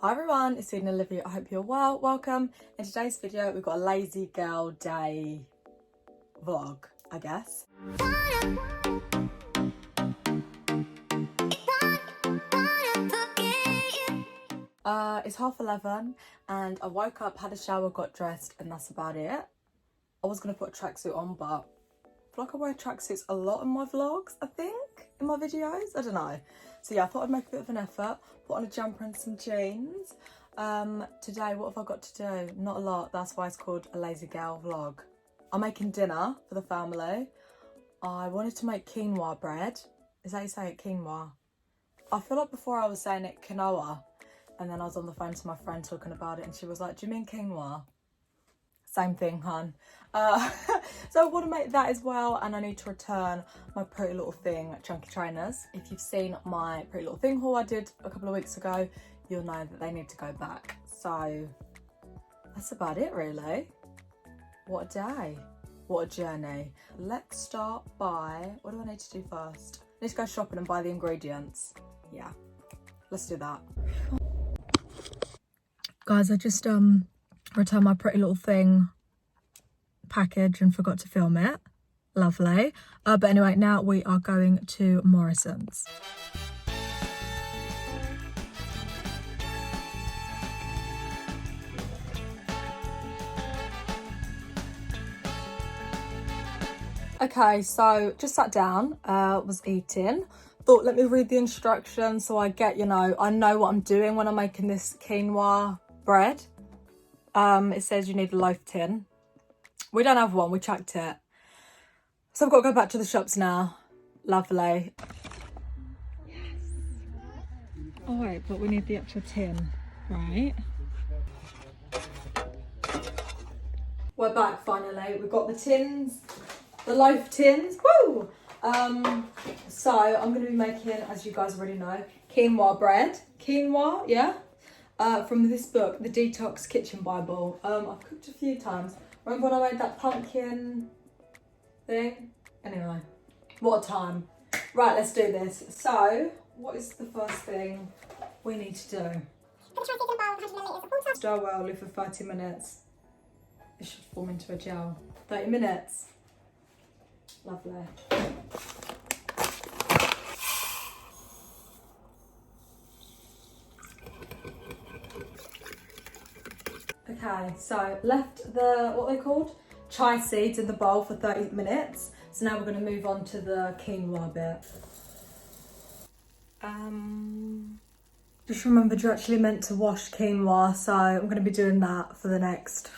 Hi everyone, it's Eden-Olivia. I hope you're well. Welcome. In today's video, we've got a lazy girl day vlog, I guess. It's 11:30 and I woke up, had a shower, got dressed, and that's about it. I was going to put a tracksuit on, but I feel like I wear tracksuits a lot in my vlogs, I think, in my videos. I don't know. So yeah, I thought I'd make a bit of an effort, put on a jumper and some jeans. Today, what have I got to do? Not a lot. That's why it's called a lazy girl vlog. I'm making dinner for the family. I wanted to make quinoa bread. Is that how you say it, quinoa? I feel like before I was saying it quinoa, and then I was on the phone to my friend talking about it, and she was like, do you mean quinoa? Same thing, hun. So I want to make that as well, and I need to return my Pretty Little Thing chunky trainers. If you've seen my Pretty Little Thing haul I did a couple of weeks ago, you'll know that they need to go back. So that's about it, really. What a day. What a journey. Let's start by, what do I need to do first? I need to go shopping and buy the ingredients. Yeah, let's do that. Guys, I just returned my Pretty Little Thing package and forgot to film it. Lovely. But anyway, now we are going to Morrison's. Okay, so just sat down, was eating. Thought, let me read the instructions so I get, I know what I'm doing when I'm making this quinoa bread. It says you need a loaf tin. We don't have one, we chucked it. So I've got to go back to the shops now. Lovely. Yes. Oh wait, but we need the actual tin, right? We're back finally. We've got the tins, the loaf tins. Woo! So I'm going to be making, as you guys already know, quinoa bread. Quinoa, yeah? From this book, The Detox Kitchen Bible. I've cooked a few times. Remember when I made that pumpkin thing? Anyway, what a time. Right, let's do this. So, what is the first thing we need to do? Stir well, leave for 30 minutes. It should form into a gel. 30 minutes. Lovely. Okay, so left the, what are they called? Chia seeds in the bowl for 30 minutes. So now we're going to move on to the quinoa bit. Just remembered you're actually meant to wash quinoa, so I'm going to be doing that for the next.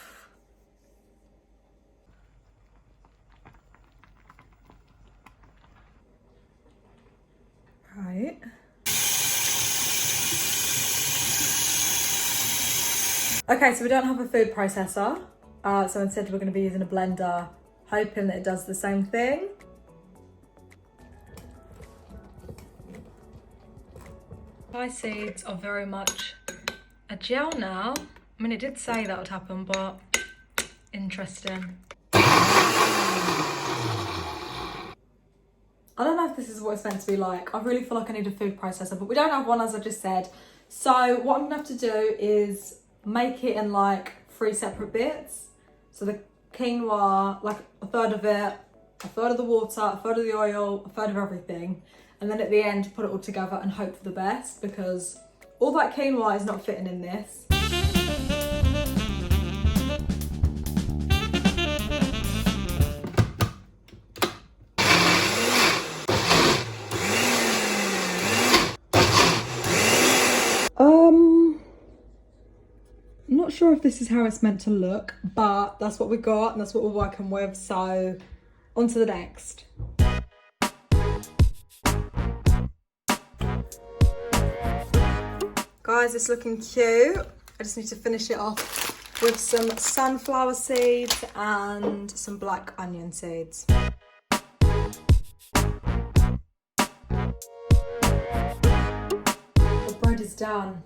Right. Okay, so we don't have a food processor, so instead we're going to be using a blender, hoping that it does the same thing. Chia seeds are very much a gel now. I mean, it did say that would happen, but interesting. I don't know if this is what it's meant to be like. I really feel like I need a food processor, but we don't have one, as I just said. So what I'm gonna have to do is make it in like 3 separate bits. So the quinoa, like a third of it, a third of the water, a third of the oil, a third of everything. And then at the end, put it all together and hope for the best, because all that quinoa is not fitting in this. I'm not sure if this is how it's meant to look, but that's what we got and that's what we're working with. So on to the next. Guys, it's looking cute. I just need to finish it off with some sunflower seeds and some black onion seeds. The bread is done.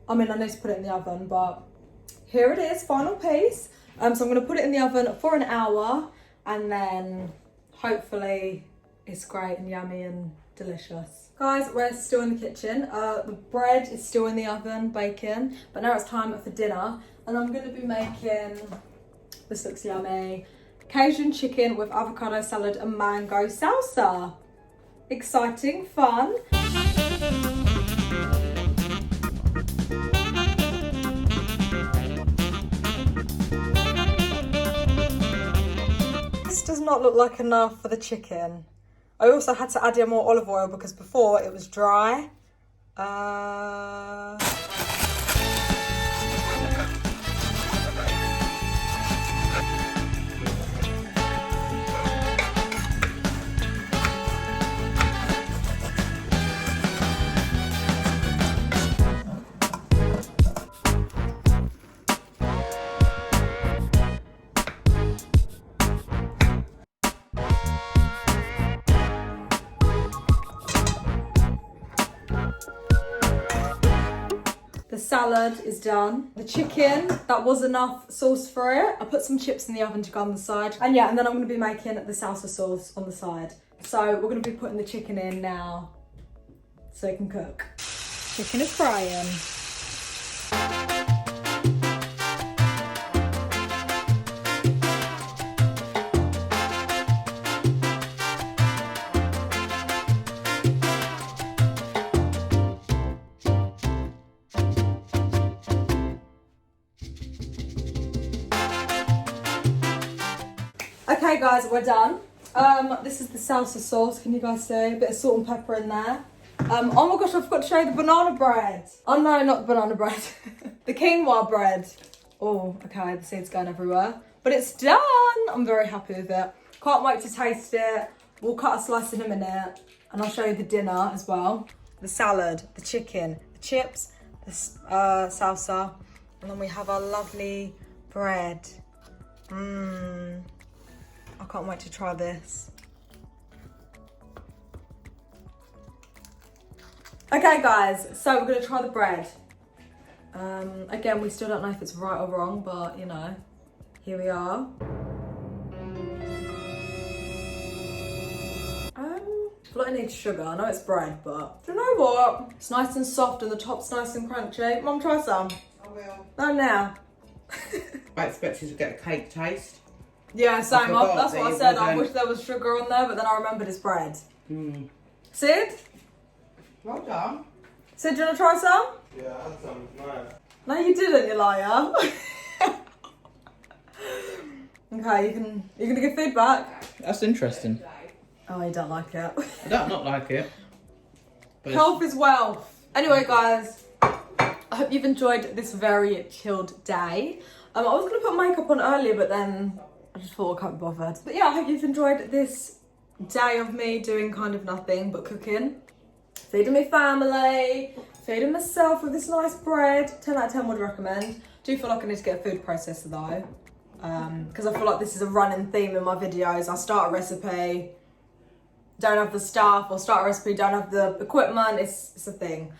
I mean, I need to put it in the oven, but here it is, final piece. So I'm going to put it in the oven for an hour, and then hopefully it's great and yummy and delicious. Guys, we're still in the kitchen. The bread is still in the oven, baking, but now it's time for dinner. And I'm gonna be making, this looks yummy, Cajun chicken with avocado salad and mango salsa. Exciting, fun. This does not look like enough for the chicken. I also had to add in more olive oil because before it was dry. The salad is done. The chicken, that was enough sauce for it. I put some chips in the oven to go on the side. And yeah, and then I'm gonna be making the salsa sauce on the side. So we're gonna be putting the chicken in now so it can cook. Chicken is frying. Okay guys, we're done. This is the salsa sauce, can you guys see? A bit of salt and pepper in there. Oh my gosh, I forgot to show you the banana bread. Oh no, not the banana bread. The quinoa bread. Oh, okay, the seeds going everywhere. But it's done! I'm very happy with it. Can't wait to taste it. We'll cut a slice in a minute and I'll show you the dinner as well. The salad, the chicken, the chips, the salsa, and then we have our lovely bread. I can't wait to try this. Okay guys, so we're gonna try the bread. Again, we still don't know if it's right or wrong, but you know, here we are. I feel like I need sugar. I know it's bread, but do you know what? It's nice and soft and the top's nice and crunchy. Mum, try some. I will. Not now. I expected to get a cake taste. Yeah, same. That's what I said. I wasn't. wish there was sugar on there, but then I remembered it's bread. Sid? Well done. Sid, do you want to try some? Yeah, I had some. No. No, you didn't, you liar. Okay, you're gonna give feedback. That's interesting. Oh, you don't like it. I don't not like it. But Health is wealth. Anyway, guys, I hope you've enjoyed this very chilled day. I was gonna put makeup on earlier, but then I just thought I can't be bothered. But yeah, I hope you've enjoyed this day of me doing kind of nothing but cooking. Feeding my family, feeding myself with this nice bread. 10 out of 10 would recommend. Do feel like I need to get a food processor though. Because I feel like this is a running theme in my videos. I start a recipe, don't have the stuff, or start a recipe, don't have the equipment. It's a thing.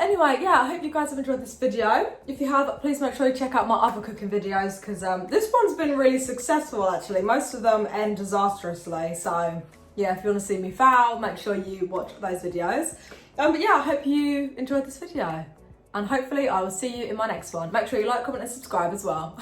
Anyway, yeah, I hope you guys have enjoyed this video. If you have, please make sure you check out my other cooking videos because this one's been really successful actually. Most of them end disastrously, so yeah, if you want to see me fail, make sure you watch those videos. But yeah, I hope you enjoyed this video and hopefully I will see you in my next one. Make sure you like, comment and subscribe as well.